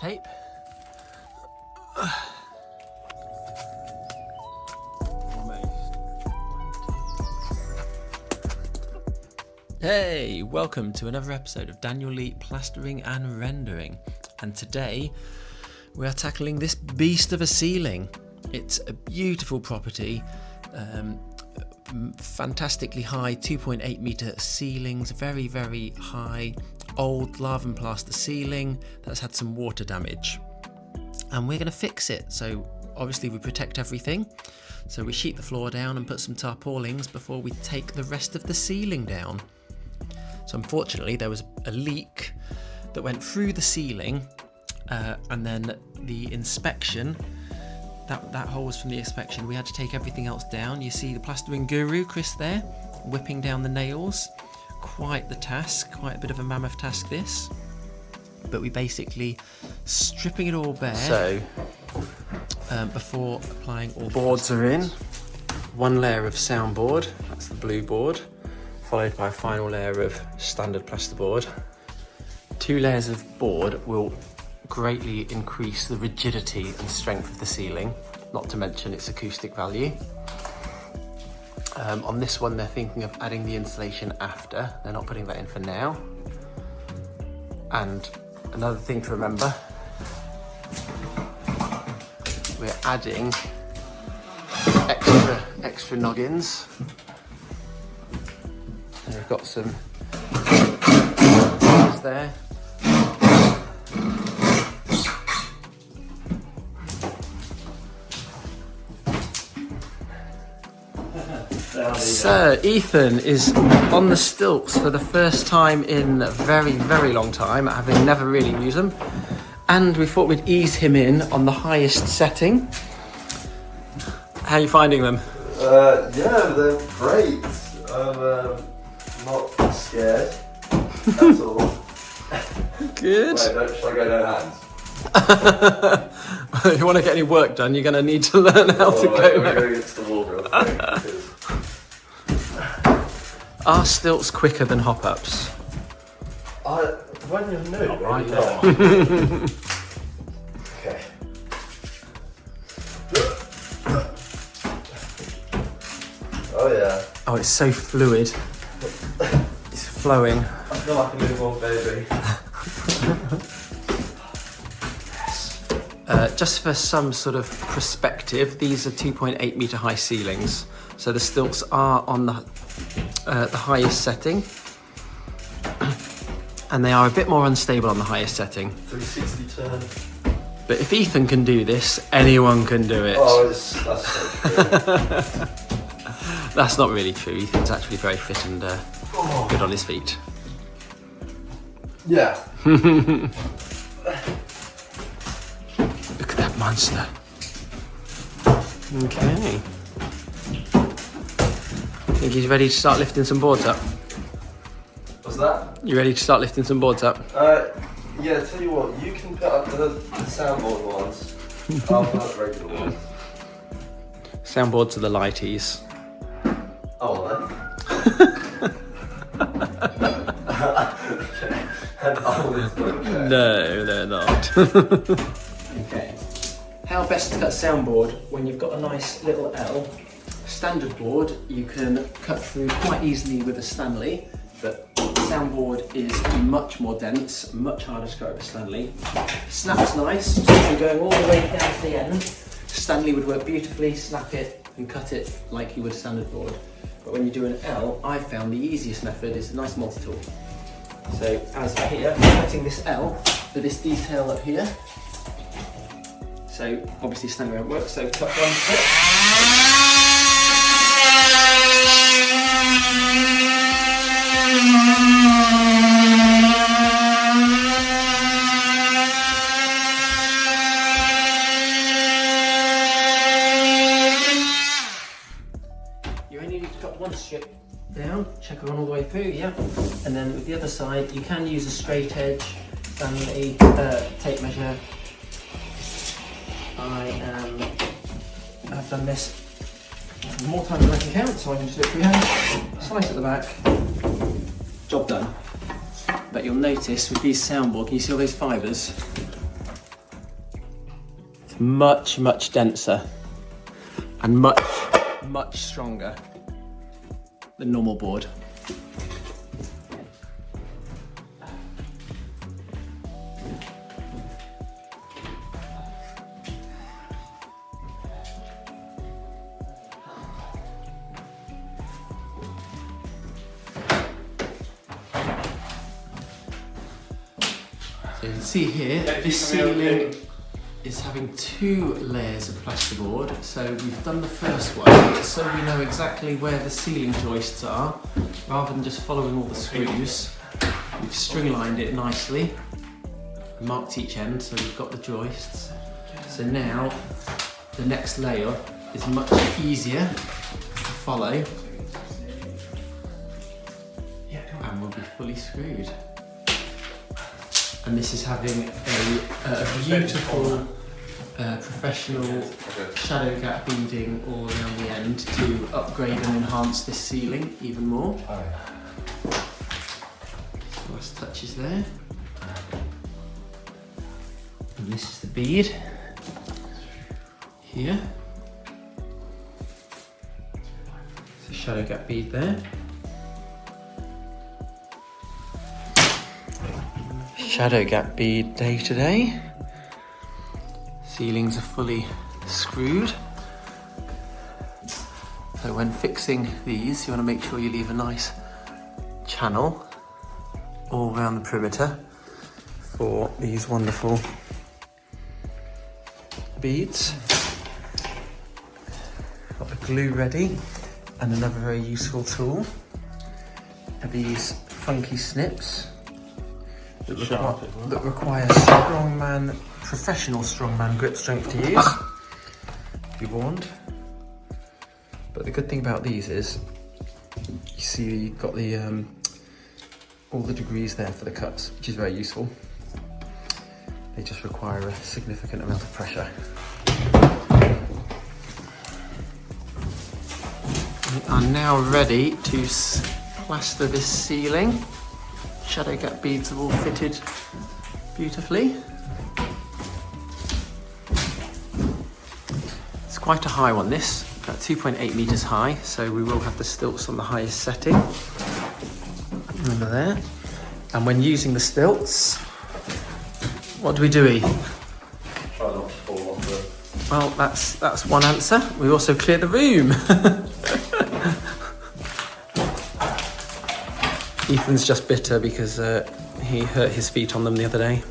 tape. Hey, welcome to another episode of Daniel Lee Plastering and Rendering, and today we are tackling this beast of a ceiling. It's a beautiful property, fantastically high 2.8 metre ceilings, very high old Lath Plaster ceiling that's had some water damage, and we're going to fix it. So obviously we protect everything, so we sheet the floor down and put some tarpaulins before we take the rest of the ceiling down. So unfortunately there was a leak that went through the ceiling, and then the inspection, that hole was from the inspection. We had to take everything else down. You see the Plasteringguru, Chris, there, whipping down the nails. Quite the task, quite a bit of a mammoth task this. But we basically stripping it all bare. So before applying all boards are in. One layer of soundboard, that's the blue board, followed by a final layer of standard plasterboard. 2 layers of board will greatly increase the rigidity and strength of the ceiling, not to mention its acoustic value. On this one they're thinking of adding the insulation after, they're not putting that in for now. And another thing to remember, we're adding extra noggins. And we've got some there. So Ethan is on the stilts for the first time in a very long time, having never really used them, and we thought we'd ease him in on the highest setting. How are you finding them? Yeah, they're great. I'm not scared at all. Good. Wait, should I go no hands? If you want to get any work done, you're going to need to learn how to go. We're going against the wall real quick. Are stilts quicker than hop-ups? When you knew, right there. Okay. Oh yeah. Oh, it's so fluid. It's flowing. I feel like a newborn baby. Just for some sort of perspective, these are 2.8 metre high ceilings. So the stilts are on the highest setting, and they are a bit more unstable on the highest setting. 360 turn. But if Ethan can do this, anyone can do it. Oh, that's so true. That's not really true. Ethan's actually very fit and good on his feet. Yeah. Look at that monster. Okay. Think he's ready to start lifting some boards up? What's that? You ready to start lifting some boards up? Yeah, tell you what, you can put up the soundboard ones. I'll put up the regular ones. Soundboards are the lighties. Oh, then. Okay. And No, they're not. Okay. How best to cut soundboard when you've got a nice little L? Standard board you can cut through quite easily with a Stanley, but soundboard is much more dense, much harder to cut with a Stanley. Snap's nice, so if you're going all the way down to the end, Stanley would work beautifully, snap it and cut it like you would a standard board. But when you do an L, I found the easiest method is a nice multi-tool. So as here, I'm cutting this L for this detail up here. So obviously Stanley won't work, so cut one foot. You only need to cut one strip down, check it on all the way through, yeah. And then with the other side, you can use a straight edge, Stanley tape measure. I've done this more times than I can count, so I can just do it freehand. Slice at the back, job done. But you'll notice with these soundboard, can you see all those fibres? It's much, much denser and much, much stronger than normal board. So you can see here, this ceiling is having 2 layers of plasterboard. So we've done the first one so we know exactly where the ceiling joists are, rather than just following all the screws. We've string lined it nicely, marked each end so we've got the joists. So now the next layer is much easier to follow and will be fully screwed. And this is having a beautiful professional shadow gap beading all around the end to upgrade and enhance this ceiling even more. Last touches there. And this is the bead here. It's a shadow gap bead there. Shadow gap bead day today. Ceilings are fully screwed. So when fixing these, you want to make sure you leave a nice channel all around the perimeter for these wonderful beads. Got the glue ready, and another very useful tool are these funky snips that require professional strongman grip strength to use. Be warned. But the good thing about these is, you see you've got the all the degrees there for the cuts, which is very useful. They just require a significant amount of pressure. We are now ready to plaster this ceiling. Shadow gap beads have all fitted beautifully. It's quite a high one, this, about 2.8 meters high, so we will have the stilts on the highest setting. Over there. And when using the stilts, what do we do? Try not to fall off it. Well, that's one answer. We also clear the room. Ethan's just bitter because he hurt his feet on them the other day.